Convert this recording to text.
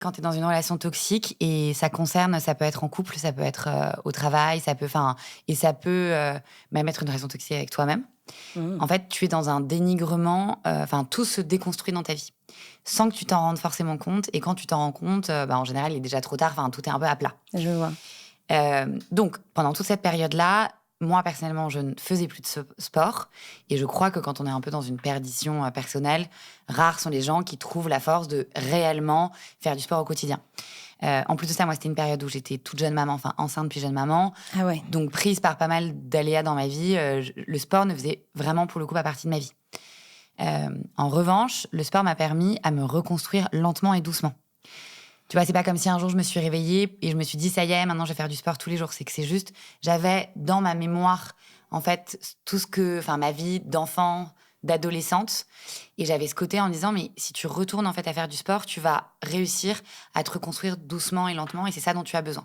Quand tu es dans une relation toxique et ça peut être en couple, ça peut être, au travail, ça peut, même être une relation toxique avec toi-même. Mmh. En fait, tu es dans un dénigrement, tout se déconstruit dans ta vie, sans que tu t'en rendes forcément compte et quand tu t'en rends compte, en général, il est déjà trop tard, tout est un peu à plat. Je vois. Donc pendant toute cette période-là, moi personnellement, je ne faisais plus de sport et je crois que quand on est un peu dans une perdition, personnelle, rares sont les gens qui trouvent la force de réellement faire du sport au quotidien. En plus de ça, moi, c'était une période où j'étais toute jeune maman, enceinte puis jeune maman, Ah ouais. donc prise par pas mal d'aléas dans ma vie, je le sport ne faisait vraiment pour le coup pas partie de ma vie. En revanche, le sport m'a permis à me reconstruire lentement et doucement. Tu vois, c'est pas comme si un jour je me suis réveillée et je me suis dit: «Ça y est, maintenant je vais faire du sport tous les jours». C'est que c'est juste, j'avais dans ma mémoire, en fait, tout ce que ma vie d'enfant, d'adolescente et j'avais ce côté en me disant: «Mais si tu retournes, en fait, à faire du sport, tu vas réussir à te reconstruire doucement et lentement et c'est ça dont tu as besoin».